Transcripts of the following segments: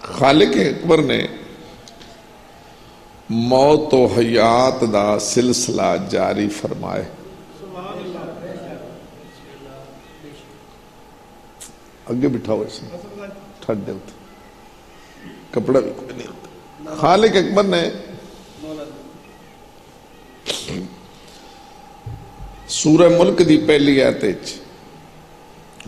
خالق اکبر نے موت و حیات دا سلسلہ جاری فرمائے. اگے بٹھاؤ اسے ٹھڈ دے ہوتے کپڑا بھی کوئی نہیں ہوتا. خالق اکبر نے سورہ ملک دی پہلی آیت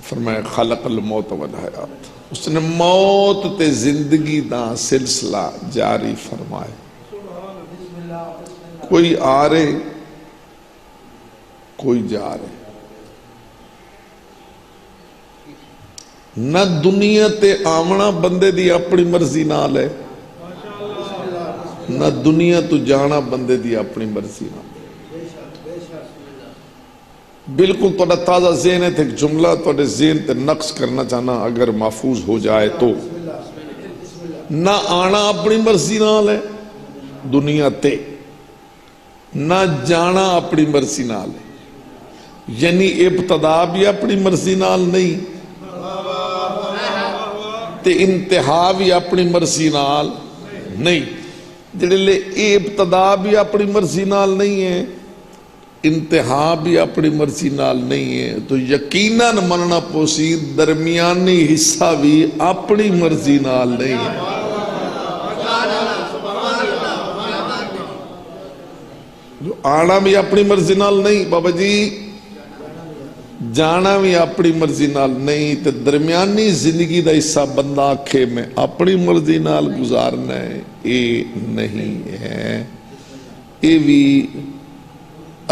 فرمایا خلق الموت والحیات. اس نے موت تے زندگی دا سلسلہ جاری فرمائے. کوئی آ رہے کوئی جا رہے. نہ دنیا تے آمنا بندے دی اپنی مرضی نال ہے، نہ دنیا تو جانا بندے دی اپنی مرضی نال. بالکل تو تازہ ذہن ہے. ایک جملہ تو ذہن تے نقص کرنا چاہنا اگر محفوظ ہو جائے تو نہ آنا اپنی مرضی نال ہے دنیا تے، نہ جانا اپنی مرضی نال ہے. یعنی ابتدا بھی اپنی مرضی نال نہیں تے انتہا بھی اپنی مرضی نال نہیں. جڑے لے ابتدا بھی اپنی مرضی نال نہیں ہے، انتہا بھی اپنی مرضی نال نہیں ہے، تو یقیناً مننا پوسی درمیانی حصہ بھی اپنی مرضی نال نہیں ہے. جو آنا بھی اپنی مرضی نال نہیں بابا جی، جانا بھی اپنی مرضی نال نہیں، تے درمیانی زندگی دا حصہ بندہ آکھے میں اپنی مرضی نال گزارنا ہے، یہ نہیں ہے. یہ بھی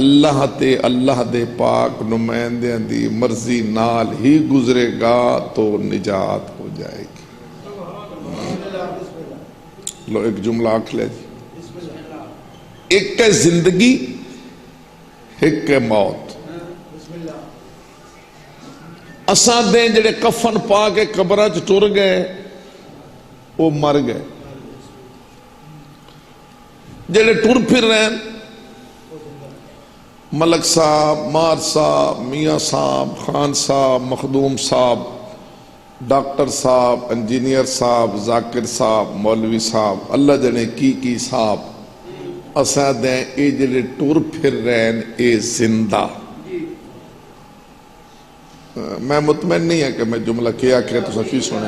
اللہ تے اللہ دے پاک نمائندیاں دی مرضی نال ہی گزرے گا تو نجات ہو جائے گی. لو ایک جملہ آکھ لے جی. ایک ہے زندگی، ایک ہے موت. اساں دے جڑے کفن پا کے قبراں چ ٹر گئے وہ مر گئے. جڑے ٹر پھر رہے ہیں ملک صاحب، مار صاحب، میاں صاحب، خان صاحب، مخدوم صاحب، ڈاکٹر صاحب، انجینئر صاحب، ذاکر صاحب، مولوی صاحب، اللہ جنے کی صاحب، اساں دے اے جڑے ٹر پھر رہے ہیں اے زندہ. میں مطمئن نہیں ہے کہ میں جملہ کیا کہ تو سچی سنے.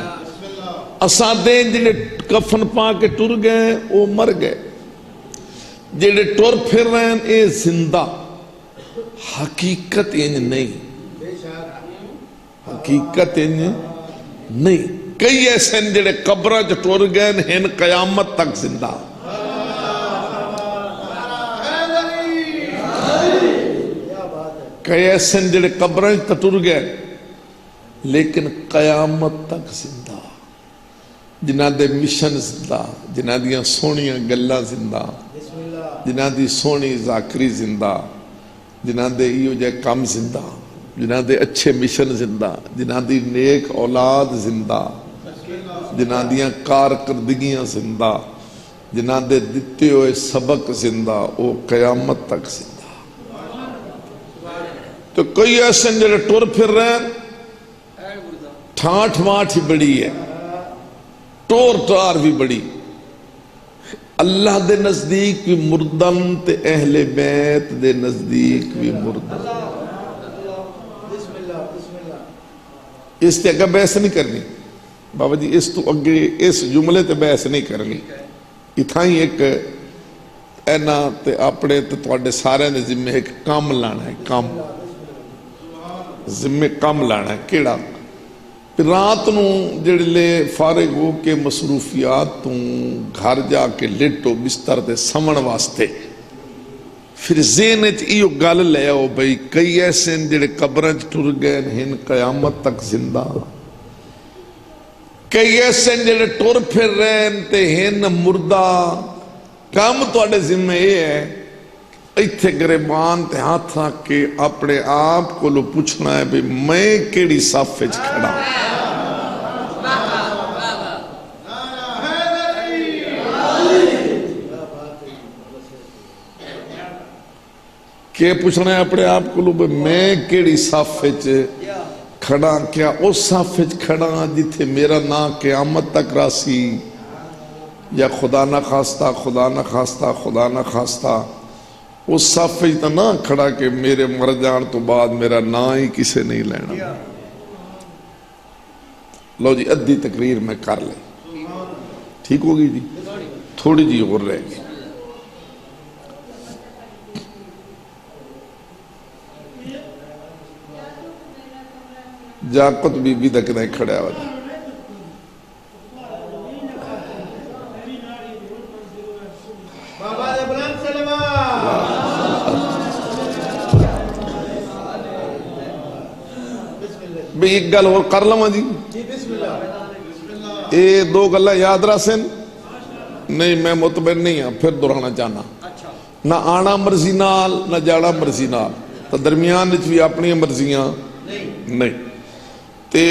اساں دے جڑے کفن پا کے ٹر گئے وہ مر گئے. جڑے ٹر پھر رہے ہیں اے زندہ. حقیقت انج نہیں، حقیقت انج نہیں. کئی ایسے جڑے قبراں چ ٹر گئے ہیں قیامت تک زندہ. کئی ایسے جڑے قبراں چ ٹر گئے لیکن قیامت تک زندہ. جنہاں دے مشن زندہ، جنہاں دیاں سونیاں گلاں زندہ، جنہاں دی سونی ذاکری زندہ، جنہاں دے ایو جے کام زندہ، جنہاں دے اچھے مشن زندہ، جنہاں دی نیک اولاد زندہ، جنہاں دیاں کارکردگیاں زندہ، جنہاں دے دتے ہوئے سبق زندہ، وہ قیامت تک زندہ. تو کوئی ایسے جڑے ٹر پھر رہے ہیں ٹھاٹھ ماٹھ ہی بڑی ہے، ٹور ٹار بھی بڑی. اللہ دے نزدیک بھی مردن تے اہل بیت دے نزدیک بھی مردن. اس تے اگہ بحث نہیں کرنی بابا جی، اس تو اگے اس جملے تے بحث نہیں کرنی. اتھائی ایک اینا تے اپنے تے توڑے سارے نے ذمہ ایک کام لانا ہے. کام ذمہ کام لانا ہے. کیڑا پھر رات نو جڑے لے فارغ ہو کے مصروفیات تو گھر جا کے لیٹو بستر تے سمن واسطے پھر ذہن وچ ایو گل لے آؤ بھئی کئی ایسے جڑے قبراں چ ٹر گئے ہن قیامت تک زندہ. کئی ایسے جڑے ٹر پھر رہے تے ہن مردہ. کام تواڈے ذمہ یہ ہے ایتھے گریبان تے ہاتھ رکھ کے اپنے آپ کو لو پوچھنا ہے بھی میں کیڑی صف وچ کھڑا. کہ پوچھنا ہے اپنے آپ کو لو بھی میں کیڑی صف وچ کھڑا کیا اس صف وچ کھڑا جتھے میرا نام قیامت تک راسی، یا خدا نہ خواستہ خدا نہ خواستہ خدا نہ خواستہ اس صف وچ تو نہ کھڑا کہ میرے مر جان تو بعد میرا نام ہی کسے نہیں لینا۔ لو جی ادھی تقریر میں کر لیں، ٹھیک ہوگی جی، تھوڑی جی اور رہ گئی۔ جاقت بی بی تک نہیں کھڑا ہوا تھا۔ بھئی ایک گل اور کر لوں جی، اے دو گلہ یاد راسن نہیں، میں مطمئن نہیں ہوں پھر دہرانا چاہنا، نہ آنا مرضی نال نہ جانا مرضی نال، تو درمیان وچ بھی اپنی مرضیاں نہیں۔ تے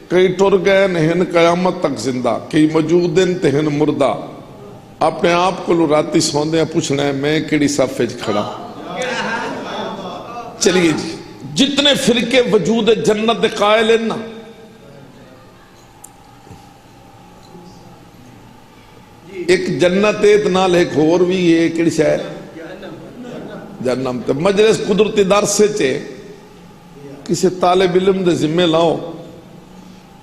کئی ٹر گئے نہن قیامت تک زندہ، کئی موجود ہیں تہن مردہ، اپنے آپ کو راتی سوندے ہیں پوچھنا ہے میں کیڑی صف وچ کھڑا۔ چلیے جی، جتنے فرقے وجود جنت دے قائل ہیں نا، ایک جنت ہے نال ایک اور بھی ہے کیڑی شے جہنم۔ تے مجلس قدرتی درس سے کسی طالب علم دے ذمہ لاؤ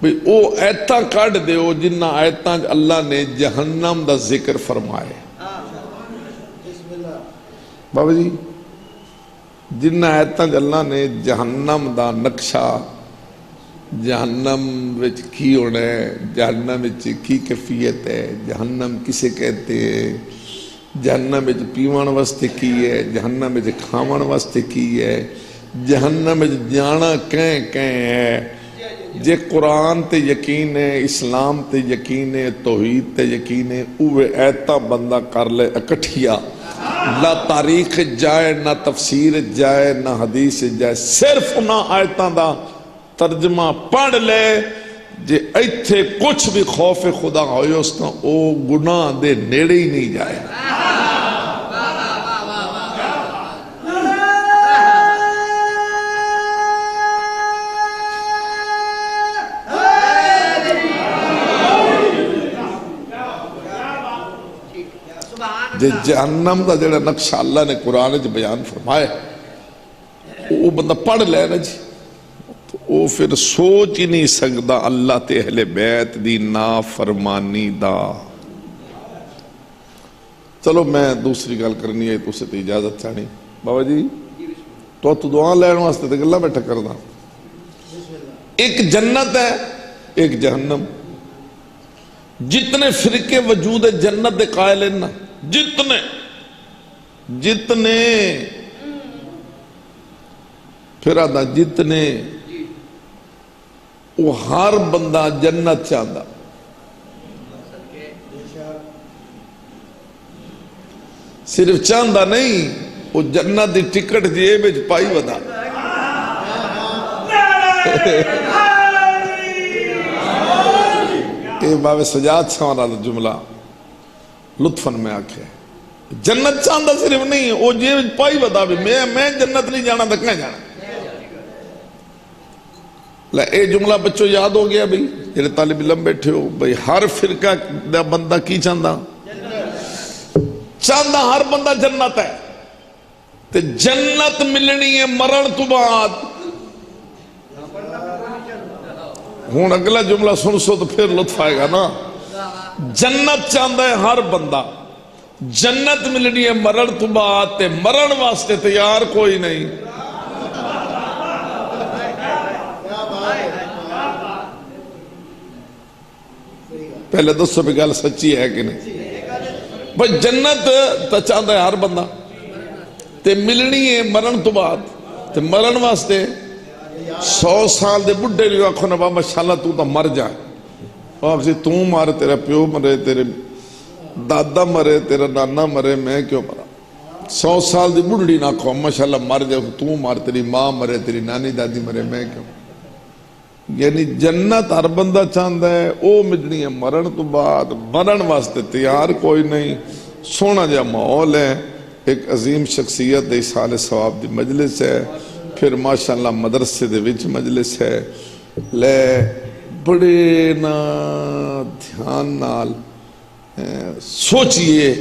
بھئی او ایتاں کڈ دیو جنہ ایتاں اللہ نے جہنم دا ذکر فرمائے۔ بابا جی جنہ ایتاں اللہ نے جہنم دا نقشہ، جہنم وچ کی ہونا ہے، جہنم وچ کی کیفیت ہے، جہنم کسے کہتے ہیں، جہنم وچ پیوان واسطے کی ہے، جہنم وچ کھاون واسطے کی ہے، جہنم وچ جانا کہیں ہے۔ جے قرآن تے یقین ہے، اسلام تے یقین ہے، توحید تے یقین ہے، اوہ ایتا بندہ کر لے اکٹھیا، نہ تاریخ جائے نہ تفسیر جائے نہ حدیث جائے، صرف نہ آیتاں دا ترجمہ پڑھ لے، جے ایتھے کچھ بھی خوف خدا ہوئے اس کا او گناہ دے نیڑے ہی نہیں جائے۔ جے جہنم دا جڑا نقشہ اللہ نے قرآن جو بیان فرمائے وہ بندہ پڑھ لے نا جی، تو وہ پھر سوچ ہی نہیں سکتا اللہ تے اہل بیت دی نافرمانی دا۔ چلو میں دوسری گل کرنی ہے تو سے تے اجازت چاہنی بابا جی، تو دعا لین واسطے تے گلا بیٹھا کردا۔ ایک جنت ہے ایک جہنم، جتنے فرقے وجود جنت دے قائل ہیں نا، جتنے پھر آدھا جتنے وہ ہر بندہ جنت چاہتا، صرف چاہتا نہیں، وہ جنت دی ٹکٹ جیب وچ پائی ودا۔ اے باب سجاد سوانا دا جملہ لطفاً میں آکھے، جنت چاہتا صرف نہیں، وہ جیب پائی ودا بھی میں جنت نہیں جانا تو کہیں جانا۔ لے اے جملہ بچوں یاد ہو گیا بھئی، جیڑے طالب علم بیٹھے ہو بھئی، ہر فرقہ دا بندہ کی چاہتا ہر بندہ جنت ہے، تے جنت ملنی ہے مرن تو بعد۔ ہون اگلا جملہ سن سو تو پھر لطف آئے گا نا۔ جنت چاہتا ہے ہر بندہ، جنت ملنی ہے مرن تو بعد، تے مرن واسطے تیار کوئی نہیں۔ پہلے دوستوں پہ گل سچی ہے کہ نہیں بھئی؟ جنت تا چاہتا ہے ہر بندہ، تے ملنی ہے مرن تو بعد، تے مرن واسطے 100 سال دے بڑھے لیو آکھو نا بابا شاءاللہ تو تا مر جائے، آکھو تو مارے، تیرا پیو مرے، تیرے دادا مرے، تیرا نانا مرے، میں کیوں مرا؟ 100 سال دی بڑھڑی نہ کھو ماشاءاللہ مر جائے، تو مار، تیری ماں مرے، تیری نانی دادی مرے، میں کیوں؟ یعنی جنت ہر بندہ چاہتا ہے، او ملنی ہے مرن تو بعد، مرن واسطے تیار کوئی نہیں۔ سونا جا ماحول ہے، ایک عظیم شخصیت ایصال ثواب دی مجلس ہے، پھر ماشاءاللہ مدرسے دے وچ مجلس ہے لے بڑے نا دھیان نال سوچئے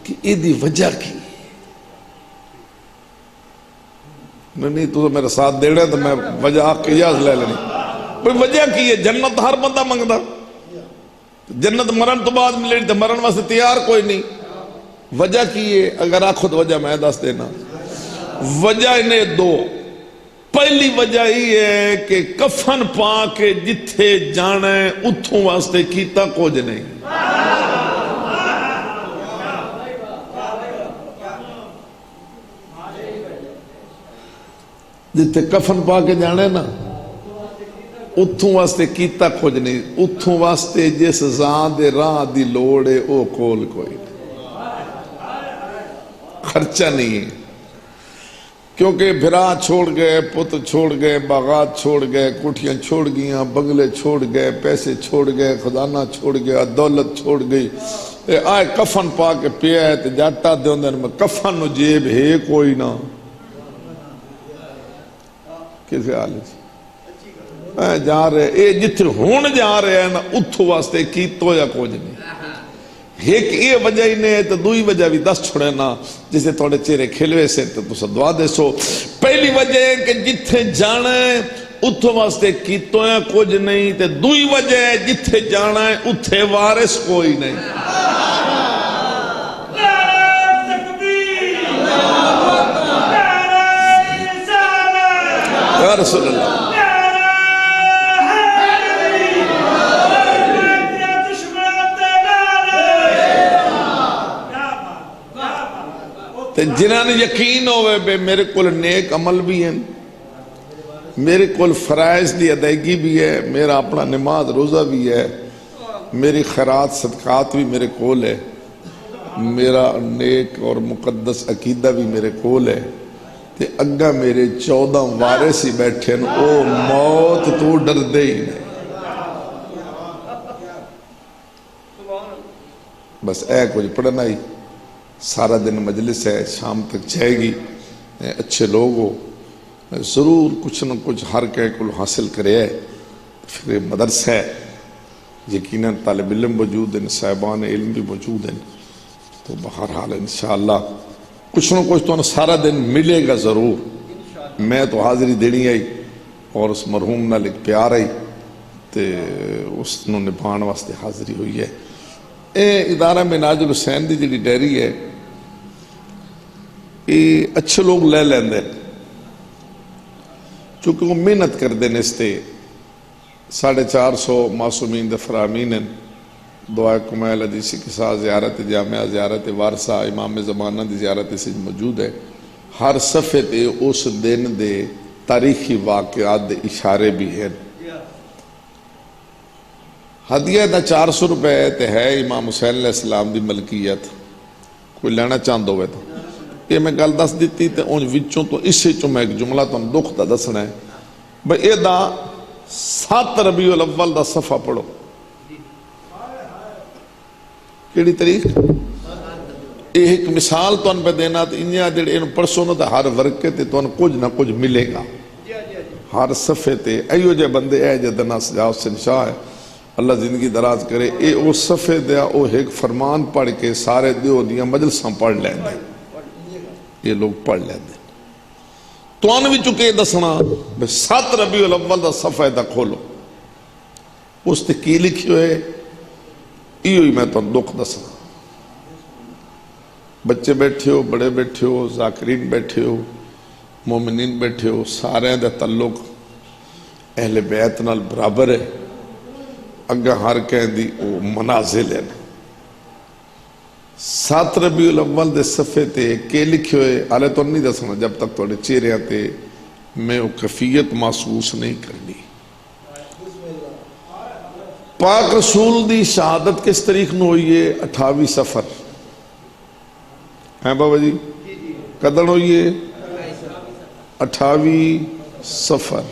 کہ یہ دی وجہ کی نہیں تو میرا ساتھ دے رہے تو میں وجہ قیاس لے لینی بھئی وجہ کی ہے جنت ہر بندہ منگدا جنت مرن تو بعد ملے تو مرن واسطے تیار کوئی نہیں وجہ کی ہے اگر آخو تو وجہ میں دس دینا وجہ انہیں دو پہلی وجہ یہ ہے کہ کفن پا کے جتھے جانا ہے اتھوں واسطے کیتا کچھ نہیں جتھے کفن پا کے جانا ہے نا اتھوں واسطے کیتا کچھ نہیں اتھوں واسطے جس ذات دے راہ دی لوڑ ہے او کول کوئی نہیں خرچہ نہیں ہے کیونکہ بھرا چھوڑ گئے پت چھوڑ گئے باغات چھوڑ گئے کوٹھیاں چھوڑ گئیاں بنگلے چھوڑ گئے پیسے چھوڑ گئے خزانہ چھوڑ گیا دولت چھوڑ گئی آئے کفن پا کے پیا ہے تو جاتا دے اندر میں کفن نو جیب ہے کوئی نہ کسی حال ہے جا رہے اے جتھے ہون جا رہے ہیں نا اتھو واسطے کی تو یا کچھ نہیں ایک یہ وجہ ہی نہیں ہے تو دوئی وجہ بھی دس چھوڑے نا جسے توڑے چہرے کھلوے سے تو دعا دے سو پہلی وجہ ہے کہ جتھے جانا ہے اتھو واسطے کی تو یا کچھ نہیں تو دوئی وجہ ہے جتھے جانا ہے اتھے وارث کوئی نہیں یا رسول اللہ جنہاں نے یقین ہوئے بے میرے کول نیک عمل بھی ہیں میرے کول فرائض دی ادائیگی بھی ہے میرا اپنا نماز روزہ بھی ہے میری خیرات صدقات بھی میرے کول ہے میرا نیک اور مقدس عقیدہ بھی میرے کول ہے تے اگا میرے 14 وارث ہی بیٹھے ہیں او موت تو ڈر دے ہی نہیں بس اے کچھ پڑھنا ہی سارا دن مجلس ہے شام تک جائے گی اچھے لوگ ہو ضرور کچھ نہ کچھ ہر کہے کو حاصل کرے ہے پھر مدرسہ ہے یقیناً طالب علم موجود ہیں صاحبان علم بھی موجود ہیں تو بہرحال انشاءاللہ کچھ نہ کچھ تو سارا دن ملے گا ضرور میں تو حاضری دینی آئی اور اس مرحوم نال ایک پیار آئی تے اس نو نبھان واسطے حاضری ہوئی ہے اے ادارہ مناج الحسین دی جڑی ڈیری ہے یہ اچھے لوگ لے لین دیں چونکہ وہ محنت کر دیں اس تے 450 معصومین دے فرامین ہیں دعائے کمیل حدیثی کے ساتھ زیارت جامعہ زیارت وارثہ امام زمانہ دی زیارت سے موجود ہے ہر صفحے تے اس دن دے تاریخی واقعات دے اشارے بھی ہیں ہدیہ دا 400 روپے تے ہے امام حسین علیہ السلام دی ملکیت کوئی لینا چاند ہوئے تو یہ میں گل دس دیتی تے ان وچوں تو اسی چوں میں ایک جملہ تو دکھ دا دسنا ہے بھئی اے دا 7 ربیع الاول دا صفحہ پڑھو کیڑی تاریخ یہ ایک مثال تو ان پہ دینا تو انہاں جڑے ان پرسوں نو تے ہر ورقے تے تو ان کچھ نہ کچھ ملے گا ہر صفحے تے ایو جے بندے اے جے دنا سجاو سنشاہ ہے اللہ زندگی دراز کرے اے او صفحے دیا او ایک فرمان پڑھ کے سارے دیو دیا مجلساں پڑھ لیں دیں یہ لوگ پڑھ لیں دیں تو آن بھی چکے دسنا 7 ربیع الاول دا صفحہ دا کھولو اس تے کی لکھی ہوئے ایو ہی میں تو دکھ دسنا بچے بیٹھے ہو بڑے بیٹھے ہو ذاکرین بیٹھے ہو مومنین بیٹھے ہو سارے دا تعلق اہل بیت نال برابر ہے اگا ہر کہیں دی وہ منازل ہے 7 ربیع الاول دے صفحے تے کے لکھے ہوئے آلے تو نہیں دسنا جب تک توڑے چہرے آتے میں وہ کفیت محسوس نہیں کرنی پاک رسول دی شہادت کس تاریخ نو ہوئی ہے 28 صفر ہیں بابا جی کدن ہوئی ہے 28 صفر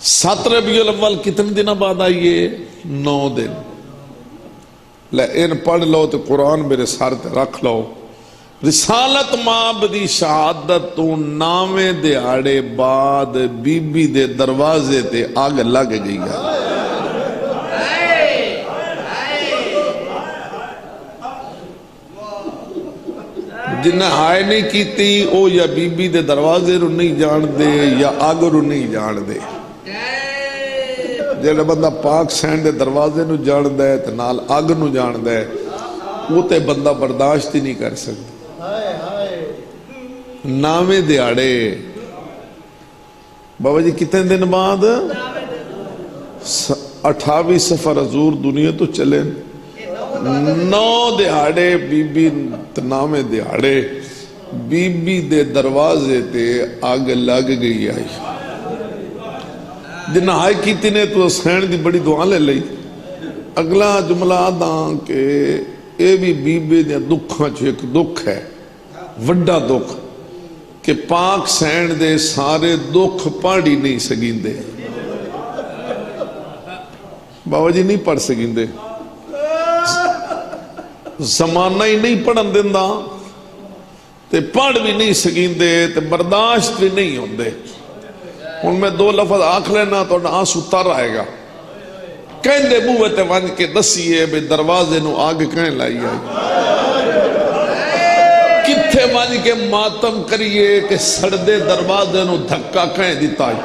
7 ربیع الاول کتنے دن بعد آئیے 9 دن لے ان پڑھ لو تو قرآن میرے سار تے رکھ لو رسالت ماب دی شہادت تو 9ویں دہاڑے بعد بی بی دے دروازے تے آگ لگ گئی ہے. جنہیں ہائے نہیں کیتی او یا بی بی دے دروازے رو نہیں جان دے یا آگ رو نہیں جان دے. جیڑا بندہ پاک سین دے دروازے نو جان دے تے نال آگ نو جان دے وہ تے بندہ برداشت ہی نہیں کر سکتا. 9ویں دہاڑے بابا جی کتنے دن بعد 28 سفر حضور دنیا تو چلے 9 دہاڑے بی بی 9ویں دہاڑے بی بی دے دروازے تے آگ لگ گئی آئی. جنہ ہائے کیتی نے تو سین دی بڑی دعا لے لئی. اگلا جملہ آدھاں کہ اے بھی بی بی دے دکھاں چو ایک دکھ ہے وڈا دکھ کہ پاک سین دے سارے دکھ پاڑی نہیں سکیں دے. بابا جی نہیں پڑھ سکیں دے زمانہ ہی نہیں پڑھن دیندہ تے پڑھ بھی نہیں سکیں دے تے برداشت بھی نہیں ہوں دے. ان میں 2 لفظ آکھ لینا تو آنسو تر آئے گا. کہیں دے بوے تے ون کے دسیے بے دروازے نو آگ کہیں لائی آئی. کتھے ون کے ماتم کریے کہ سڑدے دروازے نو دھکا کہیں دیتا ہے.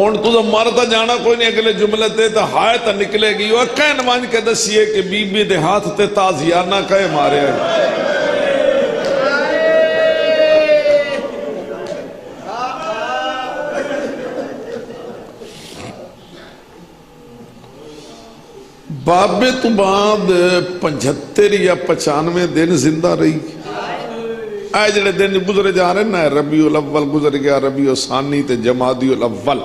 ان تو مارتا جانا کوئی نہیں اگلے جملے تے تا ہائے تا نکلے گی. اور کہیں ون کے دسیے کہ بی بی دے ہاتھ تے تازیانہ کہیں مارے ہیں. بابے تو بعد 75 یا 95 دن زندہ رہی. آئے جڑے دن گزرے جا رہے نا ربیع الاول گزر گیا ربیع ثانی تے جمادی الاول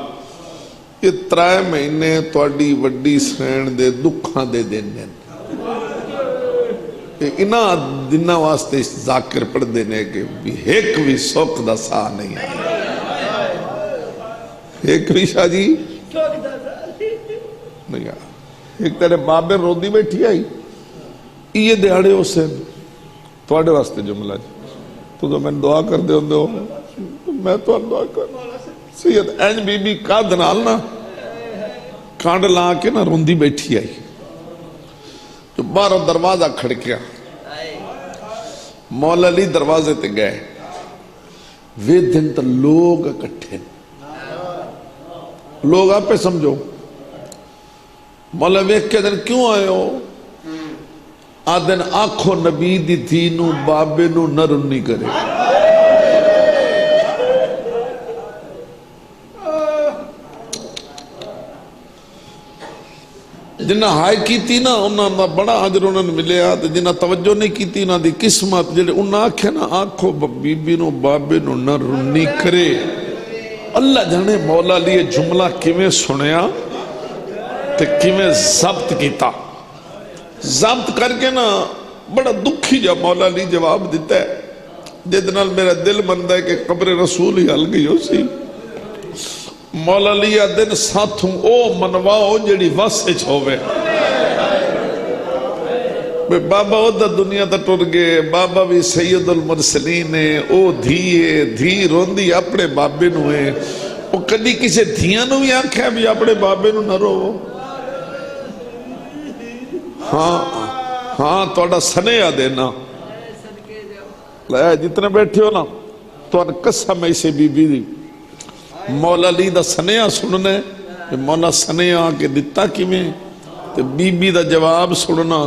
یہ 3 مہینے توڑی وڈی سین دے دکھاں دے دن ہیں. انہاں دنہ واسطے ذاکر پڑھ دینے کہ بھی ایک بھی سوک دا سا نہیں آئی. ایک بھی شاہ جی نہیں آئی. ایک تیرے بابے رودی بیٹھی آئی یہ دیاڑے ہو سے توڑے واسطے جملہ جی تو میں دعا کر دے ہوں دے ہو میں تو دعا کر سید اینج بی بی کا دنال نا کانڈ لا کے نا روندی بیٹھی آئی. جو بارہ دروازہ کھڑکیا مولا علی دروازے تے گئے. وہ دن تا لوگ اکٹھے لوگ آپ پہ سمجھو مولا ویک کے دن کیوں آئے ہو آدن آنکھوں نبی دی دینو بابے نو نہ رنی کرے. جنہ ہائے کیتی نا انہاں دا بڑا عجر انہاں نے ملیا جنہ توجہ نہیں کیتی انہاں دی قسمت جنہ انہاں آکھے نا آنکھوں بی بی نو بابے نو نہ رنی کرے. اللہ جانے مولا لیے جملہ کیویں سنیا تے کیویں ضبط کیتا. ضبط کر کے نا بڑا دکھی جا مولا علی جواب دیتا ہے جدنال میرا دل مندہ ہے کہ قبر رسول ہی حل گئی ہو سی. مولا علی دن ساتھوں او منواؤ جڑی واسے چھوڑے. بابا او دا دنیا دا ٹر گئے بابا بھی سید المرسلین ہے او دھی روندی اپنے بابے نو ہے. وہ کدی کسے دھیاں نو بھی آنکھیں بھی اپنے بابے نو نہ رو. ہاں توڑا سنیا دینا جتنے بیٹھے ہو نا تو ان قسم ایسے بی بی دی مولا علی دا سنیا سننے مولا سنیا کے دیتا کی میں بی بی دا جواب سننا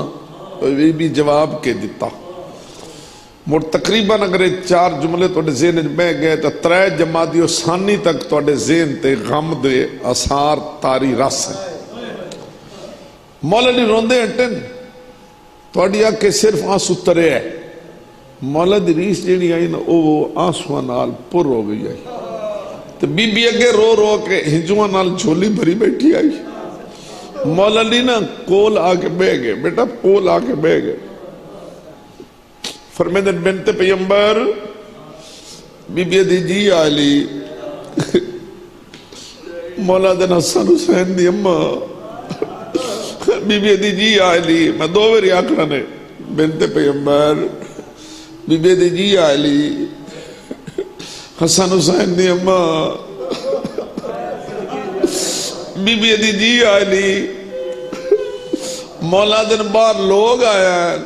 بی بی جواب کے دیتا. مر تقریباً اگر 4 جملے توڑے ذہن میں گئے تو 3 جمادی و ثانی تک توڑے ذہن تے غم دے اثار تاری رس ہیں. مولا علی روندے ہٹن توڑی آکے صرف آنسو ترے ہے. مولا دی ریس جیڑی آئی نا وہ آنسوان نال پر ہو گئی آئی تو بی بی اگے رو رو کے ہنجوان نال جھولی بھری بیٹھی آئی. مولا علی نا کول آکے بے گئے بیٹا کول آکے بے گئے. فرمیدن بنت پیمبر بی بی دی جی آلی مولا دن حسن حسین دی اممہ بی بی دی جی آلی میں 2 بری آکھنا نے بنت پیغمبر بی بی دی جی علی حسن حسین دی اماں بی بی دی جی علی مولا دن بار لوگ آیا ہے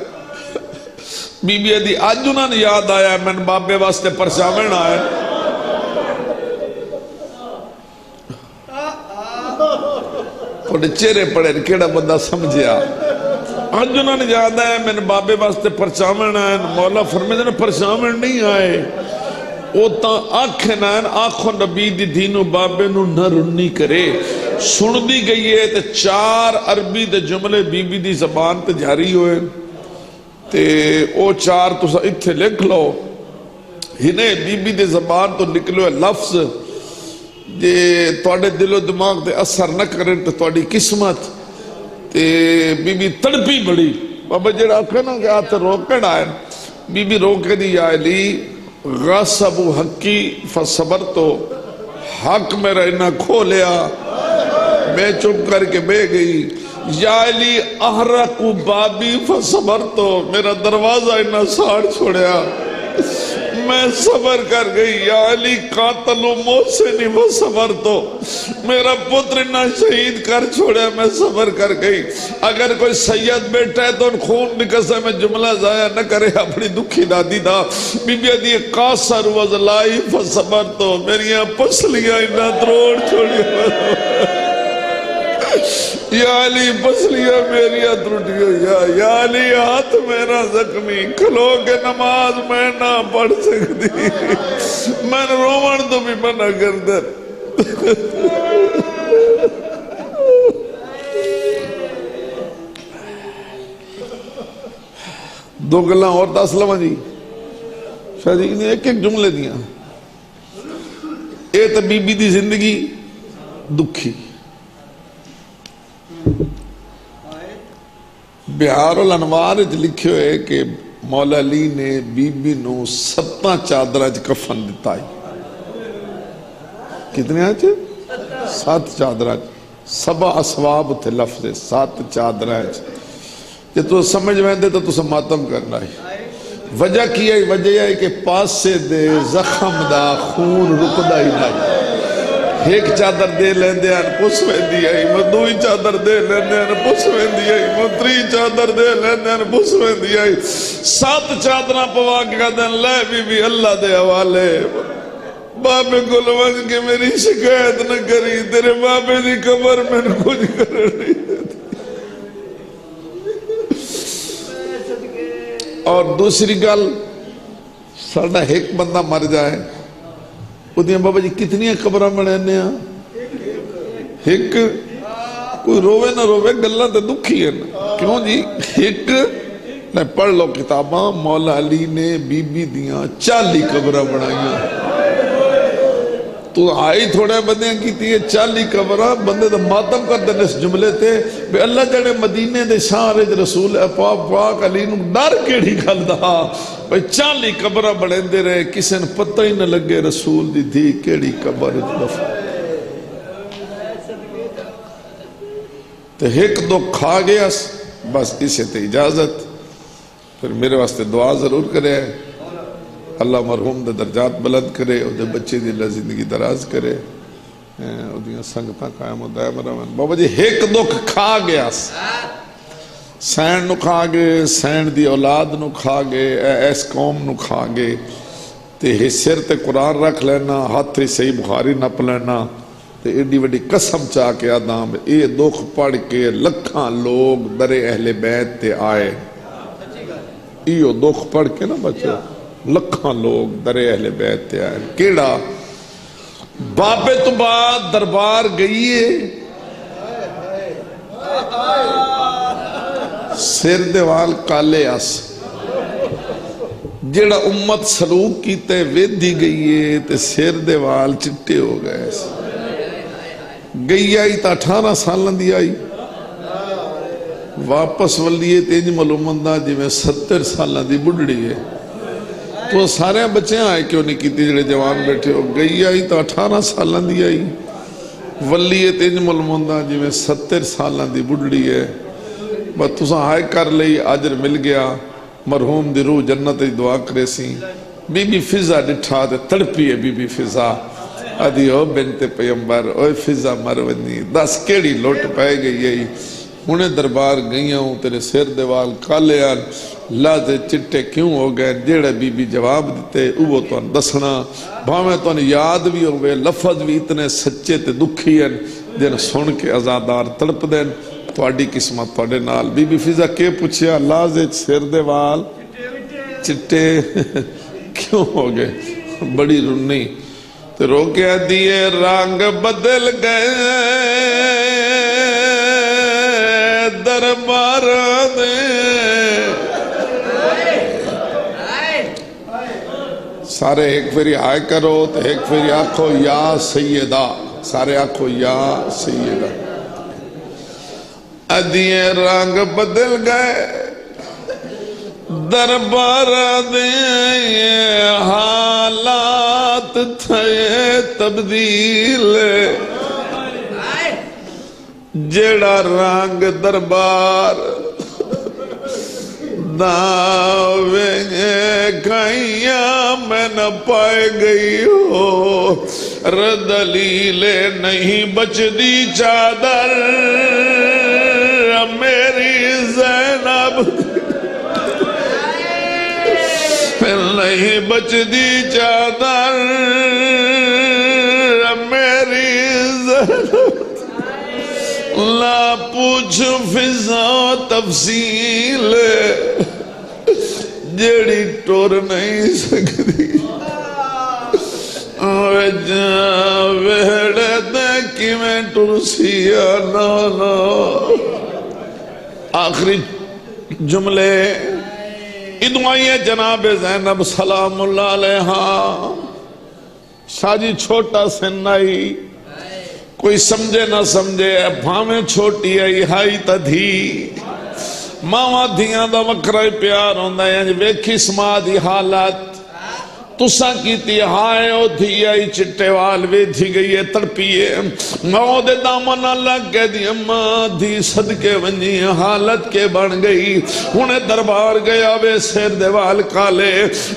بی بی دی آج انہوں نے یاد آیا ہے میں بابے واسطے پرچاوین آیا تھوڑے چہرے پڑے کیڑا بندہ سمجھیا آج انہوں نے یاد آیا میں بابے واسطے پرچاوین آیا مولا فرمیدے نے پرچاوین نہیں آئے او تا آنکھیں آئین آنکھوں نبی دی دینو بابے نو نہ رنی کرے سن دی گئی ہے تے 4 عربی دے جملے بی بی دی زبان تے جاری ہوئے تے او 4 تو اتھے لکھ لو ہنے بی بی دے زبان تو نکلو ہے لفظ جے توڑے دل و دماغ دے اثر نہ کریں تو توڑی قسمت تے بی بی تڑپی بڑی بابا جڑا کہنا کہ آتے روکن آئے بی بی روکے دی یا علی غصب حقی فصبر تو حق میرا انہا کھو لیا میں چپ کر کے بے گئی یا علی احرق بابی فصبر تو میرا دروازہ انہا ساڑ چھوڑیا میں صبر کر گئی یا علی قاتل و محسنی و صبر تو میرا پتر نہ شہید کر چھوڑے میں صبر کر گئی اگر کوئی سید بیٹھا ہے تو ان خون نکسے میں جملہ ضائع نہ کرے اپنی دکھی دادی دا بی بی دی قاصر وزلائی فصبر تو میری پسلیاں انہا تروڑ چھوڑی یا علی پسلیاں میری تروڑی یا علی ہاتھ میرا زخمی کھلو کے نماز میں نہ پڑھ سکتی میں رومن تو بھی منع کر در دو گلہ اور تاسلمہ جی شاید انہیں ایک جملے دیا اے تو بی بی دی زندگی دکھی بہار الانوار لکھے ہوئے کہ مولا علی نے بی بی نو 7 چادرہ کفن دیتا ہے کتنے آج 7 چادرہ 7 اسواب تھے لفظ 7 چادرہ جب تو سمجھ میں دے تو ماتم کرنا ہے وجہ کی ہے وجہ ہے کہ پاس سے دے زخم دا خون رکدہ ہی نہیں ایک چادر دے لیندے ہیں پس میں دی آئی میں 2 چادر دے لیندے ہیں پس میں دی آئی میں 3 چادر دے لیندے ہیں پس میں دی آئی 7 چادرہ پوا کے کہتے ہیں لے بی بی اللہ دے حوالے بابے کو لوگ کے میری شکایت نہ کری تیرے بابے دی قبر میں کچھ کر رہی اور دوسری گل ساڑھا ایک بندہ مر جائے وہ دیا بابا جی کتنی قبرہ بنانے ہیں ایک کوئی روے نہ روے گلہ تے دکھی ہے نا کیوں جی ایک میں پڑھ لو کتاباں مولا علی نے بی بی دیاں 40 قبرہ بنائیاں تو آئی تھوڑے بندے کی تھی 40 قبرہ بندے تو ماتم کر دینے اس جملے تھے بے اللہ جڑے مدینے دے شاہرج رسول پاک علی نو ڈر کیڑی گل دا بھئی 40 قبرہ بڑھیں دے رہے کسی نے پتہ ہی نہ لگے رسول دی تھی کیڑی قبر دفع تو ایک دو کھا گیا بس اسے تے اجازت پھر میرے واسطے دعا ضرور کرے اللہ مرحوم دے درجات بلند کرے اور دے بچے دی اللہ زندگی دراز کرے اور دیاں سنگتاں قائم و دائم رہن بابا جی ایک دو کھا گیا سین نو کھا گئے سین دی اولاد نو کھا گئے ایس قوم نو کھا گئے تے سر تے قرآن رکھ لینا ہاتھ صحیح بخاری نپ لینا تے ایڈی وڈی قسم چاہ کے آدام اے دکھ پڑھ کے لکھاں لوگ در اہل بیت تے آئے ایو دکھ پڑھ کے نا بچو لکھاں لوگ در اہل بیت تے آئے کیڑا بابے تو بعد دربار گئی ہے سر دیوال کالے آس جیڑا امت سلوک کی تے ویدی گئی ہے تے سر دیوال چٹے ہو گئے گئی آئی تا 18 سالن دی آئی واپس ولیے تینج معلومندہ جی میں 70 سالن دی بڑھڑی ہے تو سارے بچے آئے کیوں نہیں کیتی جڑے جوان بیٹھے ہو گئی آئی تا 18 سالن دی آئی ولیے تینج معلومندہ جی میں 70 سالن دی بڑھڑی ہے بس تُسا ہائے کر لئی آجر مل گیا مرحوم دی روح جنت دعا کرے سی بی بی فضا ڈٹھا دے تڑپی ہے بی بی فضا ادھی او بنت پیمبر اوے فضا مرونی دس کیڑی لوٹ پائے گئی یہی انہیں دربار گئیاں ہوں تیرے سر دیوال کالے آن لازے چٹے کیوں ہو گئے جیڑے بی بی جواب دیتے وہ تو ان دسنا بھامیں تو ان یاد بھی ہوئے لفظ بھی اتنے سچے تے دکھی ہیں جن سن کے ازادار تڑپ دیں تو اڈی قسمت توڑے نال بی بی فضا کے پوچھیا لازے سر دیوال چٹے کیوں ہو گئے بڑی رنی تو رو کے دیئے رنگ بدل گئے دربار دے سارے ایک فیری آئے کرو تو ایک فیری آنکھو یا سیدہ سارے آنکھو یا سیدہ ادیے رنگ بدل گئے دربار دے حالات تھے تبدیل جیڑا رنگ دربار داوے کھائیاں میں نہ پائے گئی ہو ردلیلے نہیں بچ دی چادر میری زینب نہیں بچ دی چادر میری زینب لا پوچھ فضا تفصیل جیڑی ٹور نہیں سکتی ویڑے دیکھی میں ٹرسیا نانا آخری جملے ادوائی جناب زینب سلام اللہ علیہ شاہ جی چھوٹا سنائی کوئی سمجھے نہ سمجھے بھامیں چھوٹی آئی ہائی تا دھی ماما دھیاں دا وکرائی پیار ہوندہ ہے ویکھی سما دی حالت تسا کیتی ہائے او دھی آئی چٹے والوے دھی گئی ہے تڑپیے ماں دے دامن اللہ کہہ دی اماں دھی صدقے ونجی حالت کے بن گئی انہیں دربار گیا وے سیر دیوال کالے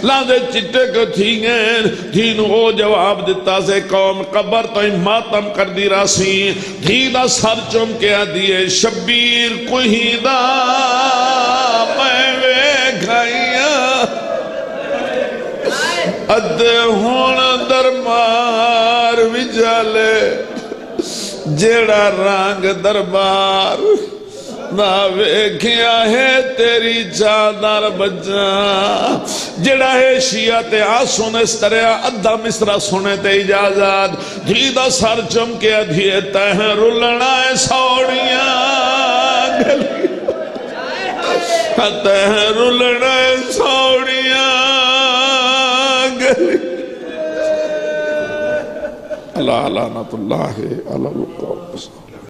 لاندے چٹے کو تھینگیں دھینو او جواب دیتا سے قوم قبر تو ماتم کر دی راسی دھی دا سر چم کے دیئے شبیر کوئی دا میں وے گھائیاں ہون دربار وجالے جیڑا رنگ دربار نہ ویکھیا ہے تیری چادر بجا جیڑا ہے شیعہ تے آسون اس طرح ادھا مصرہ سنے تے اجازت دھیدہ سر چمکے دھیے تہیں رلنا ہے سوڑیاں تہیں رلنا ہے سوڑیاں اللہ لعنت اللہ علی القوم